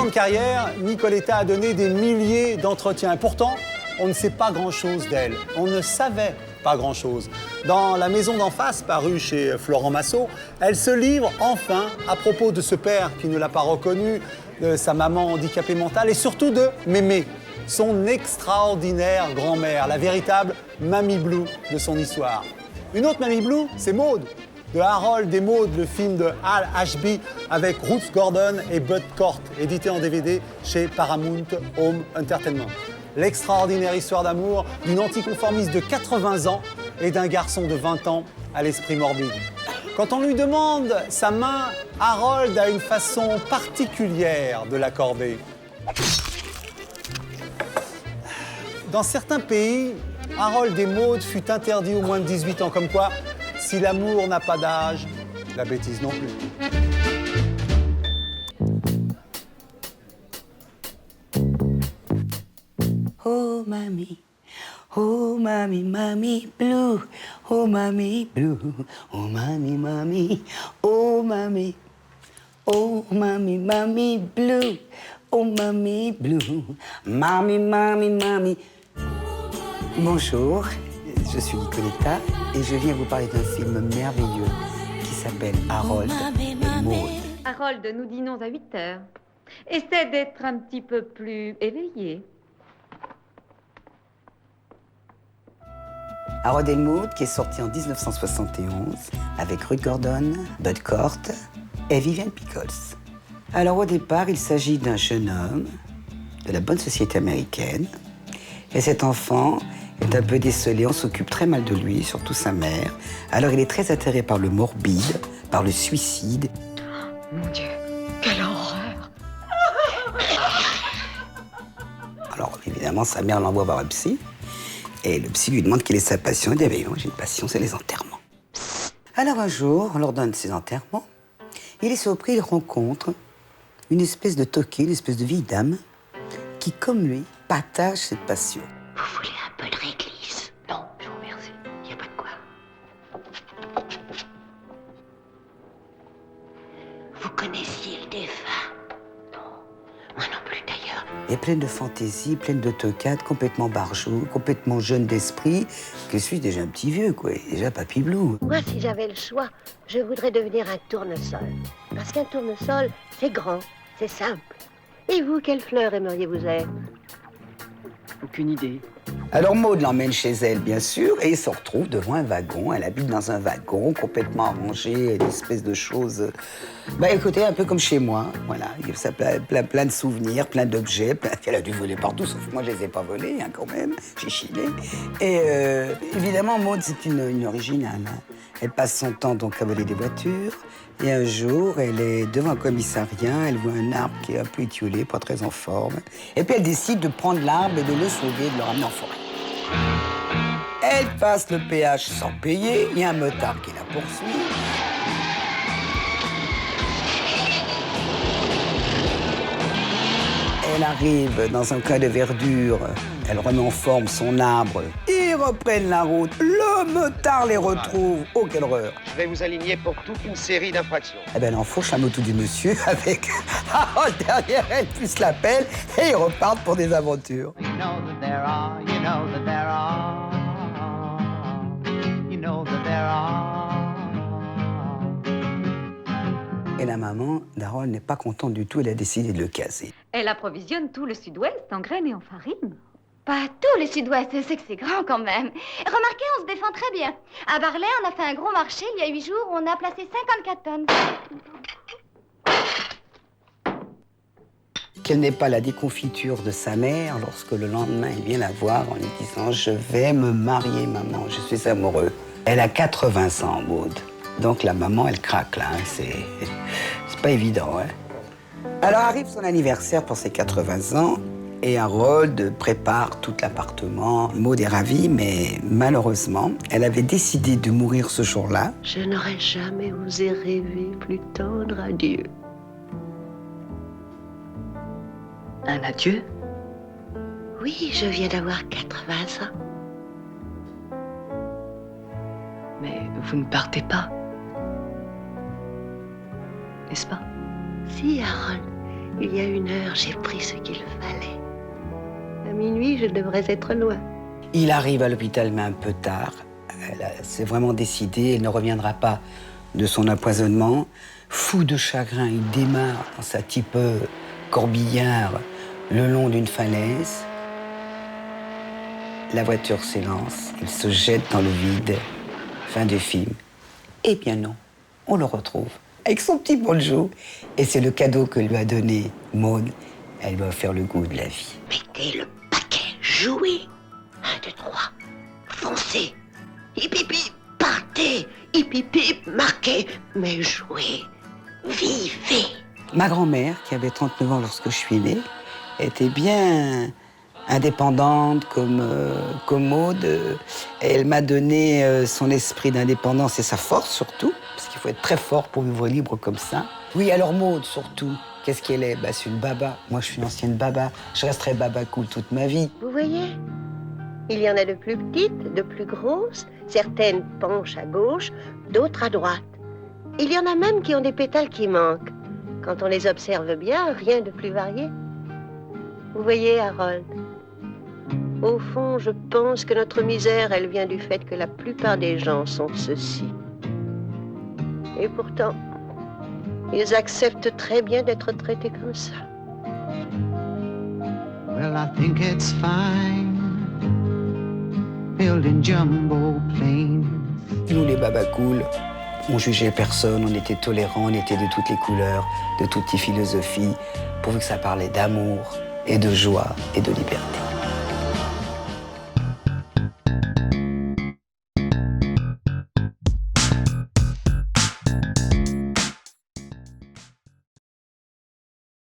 de carrière, Nicoletta a donné des milliers d'entretiens. Et pourtant, on ne sait pas grand-chose d'elle. On ne savait pas grand-chose. Dans La maison d'en face, parue chez Florent Massot, elle se livre enfin à propos de ce père qui ne l'a pas reconnue, de sa maman handicapée mentale et surtout de Mémé, son extraordinaire grand-mère, la véritable Mamie Blue de son histoire. Une autre Mamie Blue, c'est Maude, de Harold et Maude, le film de Hal Ashby avec Ruth Gordon et Bud Cort, édité en DVD chez Paramount Home Entertainment. L'extraordinaire histoire d'amour d'une anticonformiste de 80 ans et d'un garçon de 20 ans à l'esprit morbide. Quand on lui demande sa main, Harold a une façon particulière de l'accorder. Dans certains pays, Harold et Maude fut interdit aux moins de 18 ans. Comme quoi, si l'amour n'a pas d'âge, la bêtise non plus. Oh mamie, mamie blue, oh mamie blue, oh mamie, oh mamie, mamie blue, oh mamie blue, mamie. Bonjour, je suis Nicoletta et je viens vous parler d'un film merveilleux qui s'appelle Harold et Maude. Harold, nous dînons à 8 heures. Essaie d'être un petit peu plus éveillé. Harold et Maude, qui est sorti en 1971 avec Ruth Gordon, Bud Cort et Vivian Pickles. Alors au départ, il s'agit d'un jeune homme de la bonne société américaine. Et cet enfant est un peu décelé, on s'occupe très mal de lui, surtout sa mère. Alors il est très attiré par le morbide, par le suicide. Mon Dieu, quelle horreur! Alors évidemment, sa mère l'envoie voir un psy. Et le psy lui demande quelle est sa passion. Il dit, eh bien, j'ai une passion, c'est les enterrements. Alors un jour, lors d'un de ses enterrements, il est surpris, il rencontre une espèce de toquée, une espèce de vieille dame qui, comme lui, partage cette passion. Vous voulez un peu de réglisse? Non, je vous remercie. Il n'y a pas de quoi. Vous connaissiez le défunt? Non, moi non plus d'ailleurs. Et pleine de fantaisie, pleine de toquades, complètement barjot, complètement jeune d'esprit. Que suis-je, déjà un petit vieux, quoi. Déjà papy blue. Moi, si j'avais le choix, je voudrais devenir un tournesol. Parce qu'un tournesol, c'est grand, c'est simple. Et vous, quelle fleur aimeriez-vous être? Aucune idée. Alors Maude l'emmène chez elle, bien sûr, et il se retrouve devant un wagon. Elle habite dans un wagon complètement arrangé, une espèce de choses... Bah écoutez, un peu comme chez moi, voilà. Il y a ça, plein de souvenirs, plein d'objets. Elle a dû voler partout, sauf que moi je les ai pas volés, hein, quand même. J'ai chillé. Et évidemment, Maude, c'est une originale. Hein. Elle passe son temps donc à voler des voitures. Et un jour, elle est devant un commissariat, elle voit un arbre qui est un peu étiolé, pas très en forme. Et puis elle décide de prendre l'arbre et de le sauver, de le ramener en forêt. Elle passe le péage sans payer, il y a un motard qui la poursuit. Elle arrive dans un coin de verdure, elle remet en forme son arbre. Ils reprennent la route, le motard les retrouve. Oh, quelle horreur! Je vais vous aligner pour toute une série d'infractions. Eh ben, elle enfourche la moto du monsieur avec Harold derrière elle, plus la pelle, et ils repartent pour des aventures. Et la maman d'Harold n'est pas contente du tout, elle a décidé de le caser. Elle approvisionne tout le sud-ouest en graines et en farine. Pas tout le sud-ouest, c'est que c'est grand quand même. Remarquez, on se défend très bien. À Barlet, on a fait un gros marché il y a 8 jours où on a placé 54 tonnes. Quelle n'est pas la déconfiture de sa mère lorsque le lendemain, il vient la voir en lui disant « Je vais me marier, maman, je suis amoureux ». Elle a 80 ans, Maude. Donc la maman, elle craque, là. Hein. C'est pas évident, hein. Alors arrive son anniversaire pour ses 80 ans. Et Harold prépare tout l'appartement. Maude est ravie, mais malheureusement, elle avait décidé de mourir ce jour-là. Je n'aurais jamais osé rêver plus tendre adieu. Un adieu? Oui, je viens d'avoir 80 ans. Mais vous ne partez pas. N'est-ce pas? Si, Harold, Il y a 1 heure, j'ai pris ce qu'il fallait. À minuit, je devrais être loin. Il arrive à l'hôpital, mais un peu tard. Elle s'est vraiment décidée, elle ne reviendra pas de son empoisonnement. Fou de chagrin, il démarre dans sa type corbillard le long d'une falaise. La voiture s'élance, il se jette dans le vide. Fin du film. Eh bien non, on le retrouve avec son petit bonjour. Et c'est le cadeau que lui a donné Maud. Elle lui a offert le goût de la vie. Mettez le paquet, jouez. 1, 2, 3, foncez. Hip hip hip, partez. Hip hip hip, marquez. Mais jouez, vivez. Ma grand-mère, qui avait 39 ans lorsque je suis née, était bien indépendante comme Maud. Elle m'a donné son esprit d'indépendance et sa force surtout, parce qu'il faut être très fort pour vivre libre comme ça. Oui, alors Maud surtout, qu'est-ce qu'elle est? C'est une baba. Moi, je suis une ancienne baba. Je resterai baba cool toute ma vie. Vous voyez, il y en a de plus petites, de plus grosses. Certaines penchent à gauche, d'autres à droite. Il y en a même qui ont des pétales qui manquent. Quand on les observe bien, rien de plus varié. Vous voyez, Harold, au fond, je pense que notre misère, elle vient du fait que la plupart des gens sont ceux-ci. Et pourtant, ils acceptent très bien d'être traités comme ça. Well, I think it's fine building jumbo planes. Nous, les babacools, on jugeait personne, on était tolérants, on était de toutes les couleurs, de toutes les philosophies, pourvu que ça parlait d'amour et de joie et de liberté.